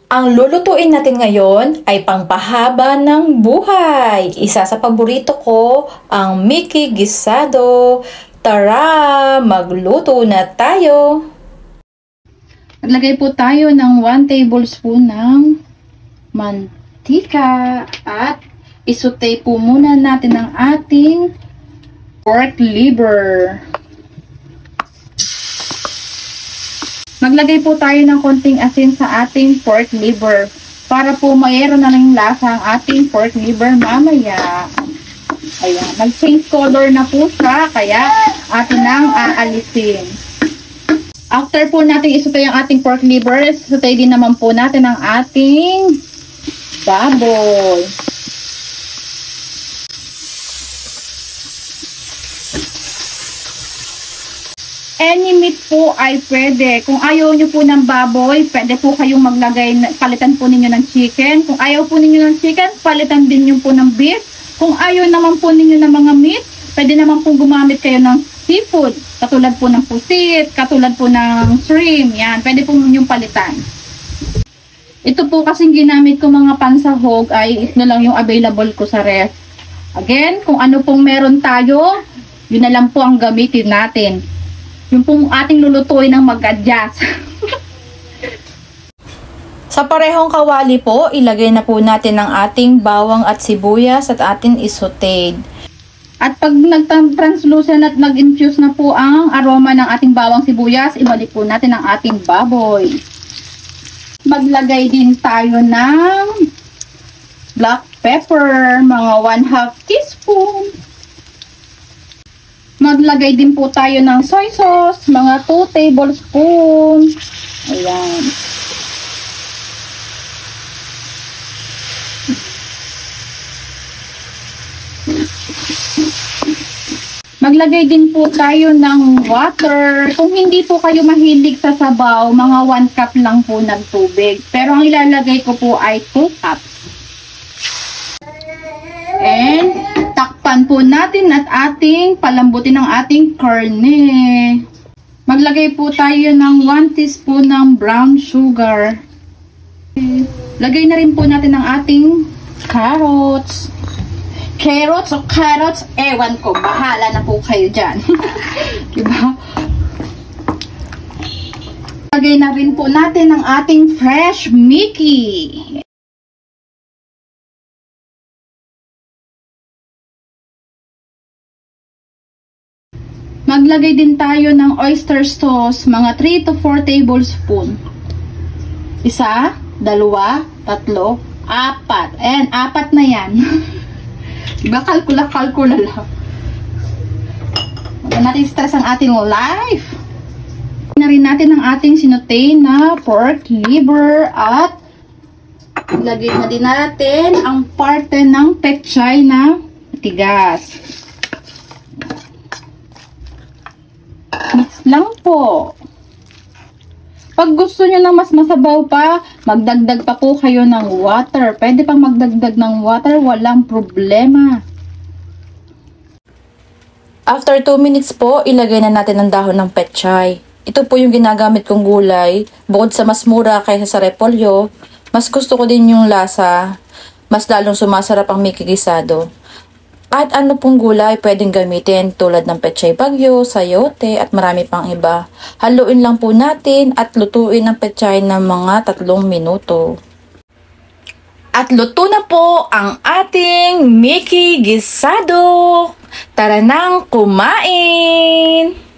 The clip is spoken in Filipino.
Ang lulutuin natin ngayon ay pangpahaba ng buhay. Isa sa paborito ko, ang Mickey Gisado. Tara, magluto na tayo! Maglagay po tayo ng 1 tablespoon ng mantika at isaute po muna natin ang ating pork liver. Maglagay po tayo ng konting asin sa ating pork liver para po mayroon na ng lasa ang ating pork liver mamaya. Ayan, nag-change color na po siya, kaya atin nang aalisin. After po natin isaute ang ating pork liver, isaute din naman po natin ang ating baboy. Any meat po ay pwede. Kung ayaw nyo po ng baboy, pwede po kayong maglagay, palitan po ninyo ng chicken. Kung ayaw po ninyo ng chicken, palitan din nyo po ng beef. Kung ayaw naman po ninyo ng mga meat, pwede naman po gumamit kayo ng seafood. Katulad po ng pusit, katulad po ng shrimp. Yan, pwede po ninyong palitan. Ito po kasing ginamit ko mga pansahog ay ito na lang yung available ko sa ref. Again, kung ano pong meron tayo, yun na lang po ang gamitin natin. Yung pong ating lulutuin ng mag-adjust. Sa parehong kawali po, ilagay na po natin ang ating bawang at sibuyas at atin isaute. At pag nag-translucent at nag-infuse na po ang aroma ng ating bawang sibuyas, ibalik po natin ang ating baboy. Maglagay din tayo ng black pepper, mga 1/2 teaspoon. Maglagay din po tayo ng soy sauce, mga 2 tablespoon. Ayan. Maglagay din po tayo ng water. Kung hindi po kayo mahilig sa sabaw, mga 1 cup lang po ng tubig. Pero ang ilalagay ko po ay 2 cups. And takpan po natin at ating palambutin ang ating karne. Maglagay po tayo ng 1 teaspoon ng brown sugar. Lagay na rin po natin ang ating carrots. Carrots o carrots, ewan ko, bahala na po kayo dyan. Diba? Lagay na rin po natin ang ating fresh Mickey. Maglagay din tayo ng oyster sauce, mga 3 to 4 tablespoon. Isa, dalawa, tatlo, apat. Ayan, apat na yan. Diba, kalkula lang. Huwag natin stress ang ating life. Na rin natin ang ating sinaute na pork liver at lagay na din natin ang parte ng pechay na tigas. Mix lang po. Pag gusto nyo na mas masabaw pa, magdagdag pa po kayo ng water. Pwede pang magdagdag ng water, walang problema. After 2 minutes po, ilagay na natin ang dahon ng pechay. Ito po yung ginagamit kong gulay. Bukod sa mas mura kaysa sa repolyo, mas gusto ko din yung lasa. Mas lalong sumasarap ang Mickey Gisado. At ano pong gulay pwedeng gamitin tulad ng pechay bagyo, sayote at marami pang iba. Haluin lang po natin at lutuin ang pechay ng mga 3 minuto. At luto na po ang ating Mickey Gisado. Tara nang kumain!